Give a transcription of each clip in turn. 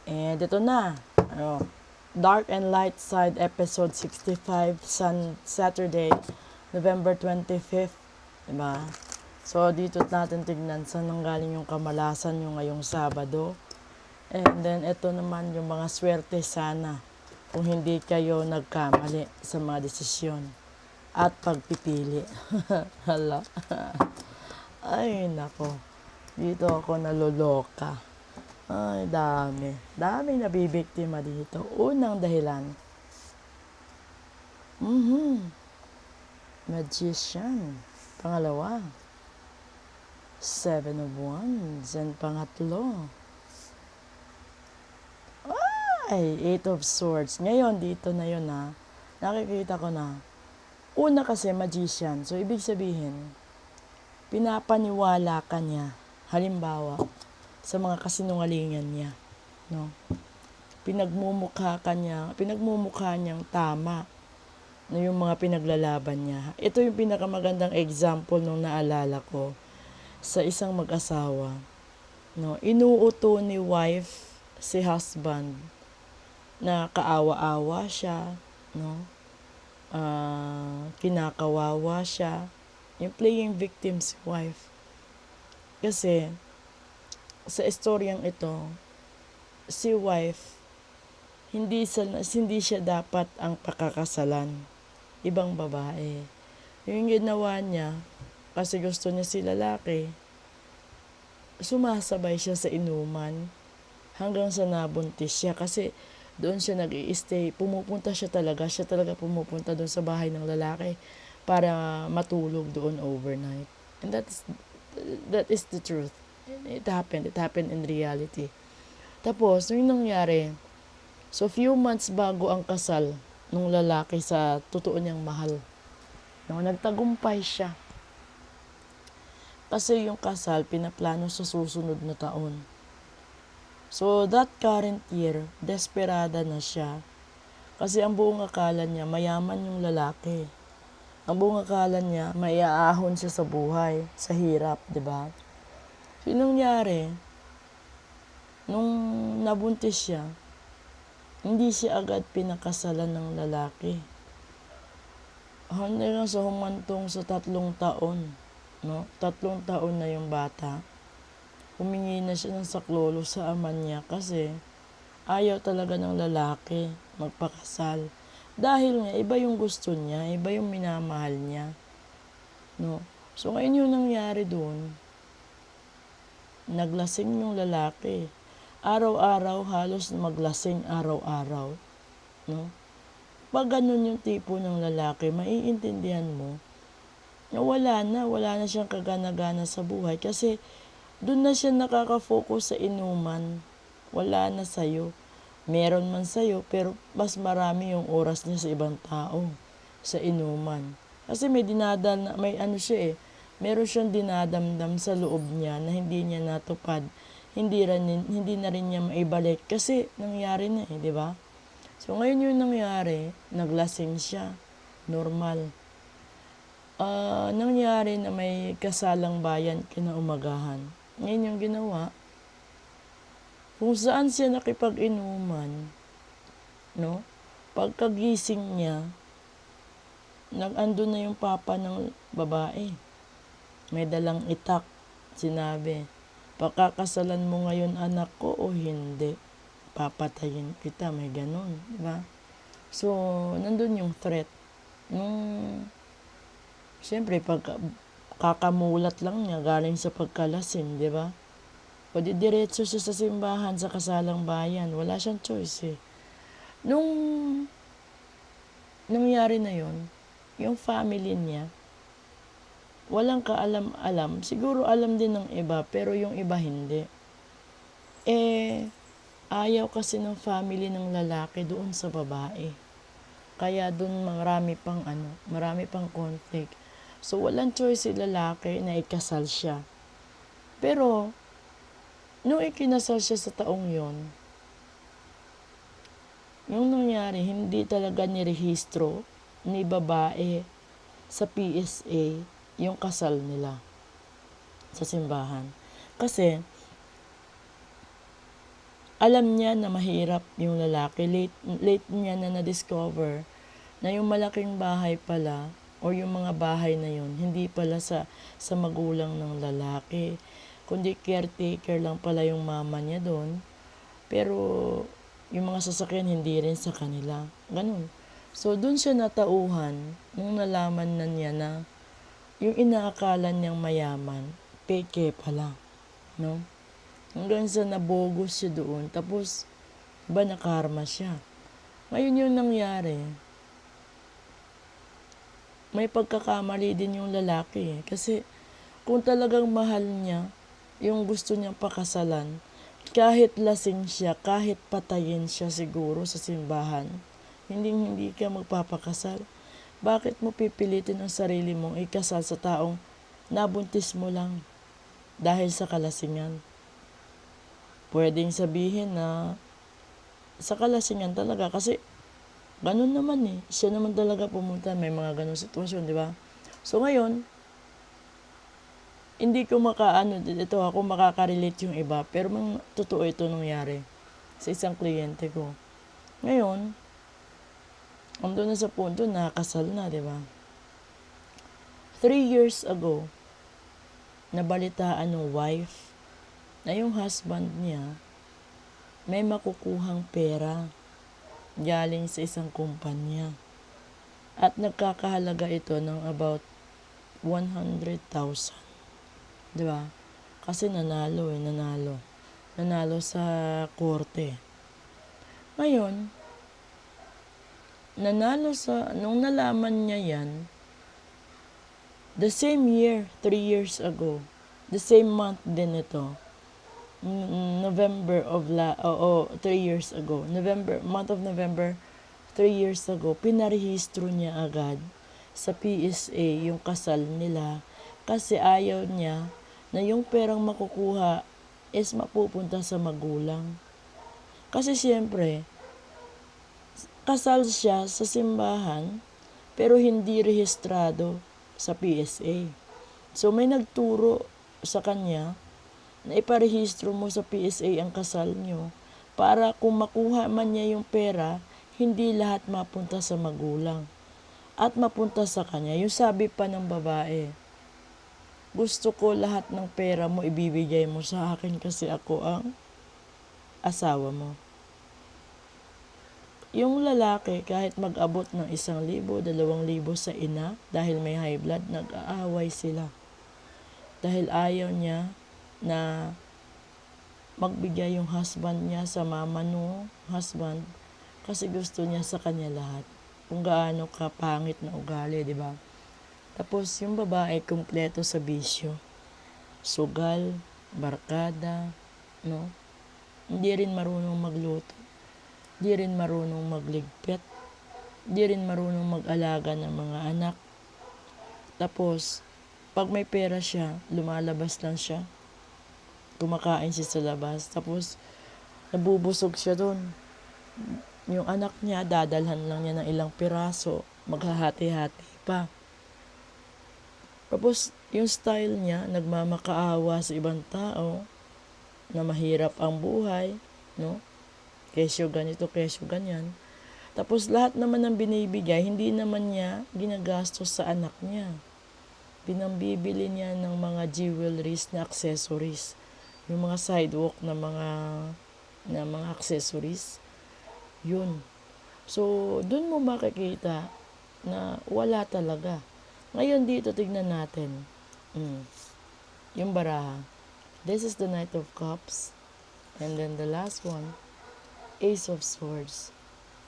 And ito na. Ano, Dark and Light Side episode 65 Saturday, November 25th. Diba? So, dito natin tignan saan nanggaling yung kamalasan yung ngayong Sabado. And then, ito naman yung mga swerte sana kung hindi kayo nagkamali sa mga desisyon at pagpipili. Hala. Ay, nako. Dito ako naloloka. Ay, dami. Daming nabibiktima dito. Unang dahilan. Magician. Pangalawa. Seven of Wands. And pangatlo. Ay, Eight of Swords. Ngayon, dito na yun ha. Nakikita ko na. Una kasi, magician. So, ibig sabihin, pinapaniwala ka niya. Halimbawa, sa mga kasinungalingan niya. No? Pinagmumukha niyang tama na yung mga pinaglalaban niya. Ito yung pinakamagandang example nung naalala ko sa isang mag-asawa. No? Inuuto ni wife si husband na kaawa-awa siya, no? Kinakawawa siya. Yung playing victim si wife. Kasi, sa istoryang ito, si wife, hindi siya dapat ang pakakasalan. Ibang babae. Yung ginawa niya, kasi gusto niya si lalaki, sumasabay siya sa inuman hanggang sa nabuntis siya. Kasi doon siya nag-i-stay. Siya talaga pumupunta doon sa bahay ng lalaki para matulog doon overnight. And that is the truth. It happened in reality. Tapos, yung nangyari, so few months bago ang kasal nung lalaki sa totoo niyang mahal. No, nagtagumpay siya. Kasi yung kasal, pinaplano sa susunod na taon. So, that current year, desperada na siya. Kasi ang buong akala niya, mayaman yung lalaki. Ang buong akala niya, maiaahon siya sa buhay, sa hirap, di ba? So, yung nangyari, nung nabuntis siya, hindi siya agad pinakasalan ng lalaki. Hanggang sa humantong sa 3 taon, no? 3 taon na yung bata. Humingi na siya ng saklolo sa ama niya kasi ayaw talaga ng lalaki magpakasal. Dahil nga, iba yung gusto niya, iba yung minamahal niya. No? So, ngayon yung nangyari doon, naglasing yung lalaki. Araw-araw, halos maglasing araw-araw. No? Pag ganun yung tipo ng lalaki, maiintindihan mo na wala na siyang kagana-gana sa buhay kasi doon na siya nakaka-focus sa inuman. Wala na sa'yo. Meron man sa'yo, pero mas marami yung oras niya sa ibang tao. Sa inuman. Kasi meron siyang dinadamdam sa loob niya na hindi niya natupad. Hindi na rin niya maibalik. Kasi nangyari na di ba? So ngayon yung nangyari, naglasing siya. Normal. Nangyari na may kasalang bayan kinaumagahan. Ngayon yung ginawa, kung saan siya nakipag-inuman, no? Pagkagising niya, nag-ando na yung papa ng babae. May dalang itak, sinabi, pakakasalan mo ngayon anak ko o hindi? Papatayin kita, may ganun, di ba? So, nandun yung threat. Siyempre, kakamulat lang niya galing sa pagkalasing, di ba? O diretso siya sa simbahan sa kasalang bayan. Wala siyang choice eh. Nung nangyari na yon, yung family niya, walang kaalam-alam. Siguro alam din ng iba, pero yung iba hindi. Ayaw kasi ng family ng lalaki doon sa babae. Kaya doon marami pang conflict. So, walang choice si lalaki na ikasal siya. Pero, nung ikinasal siya sa taong yon, yung nangyari, hindi talaga nirehistro ni babae sa PSA yung kasal nila sa simbahan. Kasi, alam niya na mahirap yung lalaki. Late niya na na-discover na yung malaking bahay pala o yung mga bahay na yun, hindi pala sa magulang ng lalaki, kundi caretaker lang pala yung mama niya doon. Pero yung mga sasakyan hindi rin sa kanila. Ganun. So, doon siya natauhan nung nalaman na niya na yung inaakala niyang mayaman, peke pala. No? Hanggang sa nabogus siya doon. Tapos, ba nakarma siya. Ngayon yung nangyari, may pagkakamali din yung lalaki. Kasi kung talagang mahal niya, yung gusto niyang pakasalan, kahit lasing siya, kahit patayin siya siguro sa simbahan, hindi ka magpapakasal. Bakit mo pipilitin ang sarili mong ikasal sa taong nabuntis mo lang dahil sa kalasingan? Pwedeng sabihin na sa kalasingan talaga kasi ganun naman eh. Siya naman talaga pumunta. May mga ganun sitwasyon, di ba? So ngayon, hindi ko ito ako makakarelate yung iba. Pero totoo ito nangyari sa isang kliyente ko. Ngayon, ando na sa punto na kasal na, di ba? 3 years ago, nabalitaan ng wife na yung husband niya may makukuhang pera galing sa isang kumpanya. At nagkakahalaga ito ng about 100,000. Di ba? Kasi nanalo. Nanalo sa korte. Ngayon, nung nalaman niya yan, the same year, 3 years ago, the same month din ito, November of 3 years ago, month of November, 3 years ago, pinarehistro niya agad sa PSA yung kasal nila kasi ayaw niya na yung perang makukuha is mapupunta sa magulang. Kasi siyempre, kasal siya sa simbahan pero hindi rehistrado sa PSA. So may nagturo sa kanya na iparehistro mo sa PSA ang kasal nyo para kung makuha man niya yung pera, hindi lahat mapunta sa magulang at mapunta sa kanya. Yung sabi pa ng babae, gusto ko lahat ng pera mo ibibigay mo sa akin kasi ako ang asawa mo. Yung lalaki, kahit mag-abot ng 1,000, 2,000 sa ina, dahil may high blood, nag-aaway sila. Dahil ayaw niya na magbigay yung husband niya sa mama no husband kasi gusto niya sa kanya lahat. Kung gaano kapangit na ugali, di ba? Tapos yung babae, kumpleto sa bisyo. Sugal, barkada, no? Hindi rin marunong magluto. Hindi rin marunong magligpit. Hindi rin marunong mag-alaga ng mga anak. Tapos, pag may pera siya, lumalabas lang siya. Kumakain siya sa labas. Tapos, nabubusog siya doon. Yung anak niya, dadalhan lang niya ng ilang piraso. Maghahati-hati pa. Tapos, yung style niya, nagmamakaawa sa ibang tao na mahirap ang buhay, no? Kesyo ganito, kesyo ganyan. Tapos, lahat naman ng binibigay, hindi naman niya ginagastos sa anak niya. Pinambibili niya ng mga jewelries na accessories. Yung mga sidewalk na mga accessories. Yun. So, dun mo makikita na wala talaga. Ngayon dito, tignan natin. Yung baraha. This is the Knight of Cups. And then the last one, Ace of Swords.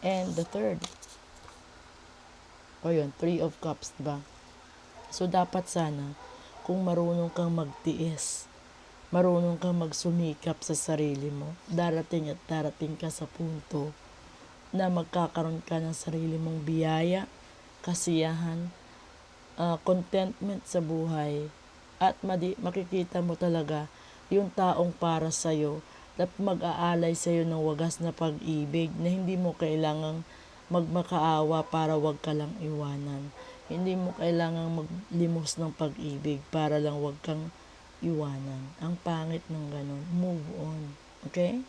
And the third, yun, Three of Cups, diba? So, dapat sana, kung marunong kang magtiis, marunong kang magsumikap sa sarili mo, darating at darating ka sa punto na magkakaroon ka ng sarili mong biyaya, kasiyahan, contentment sa buhay, at makikita mo talaga yung taong para sa'yo at mag-aalay sa'yo ng wagas na pag-ibig na hindi mo kailangang magmakaawa para wag ka lang iwanan. Hindi mo kailangang maglimos ng pag-ibig para lang wag kang iwanan. Ang pangit ng ganun. Move on. Okay?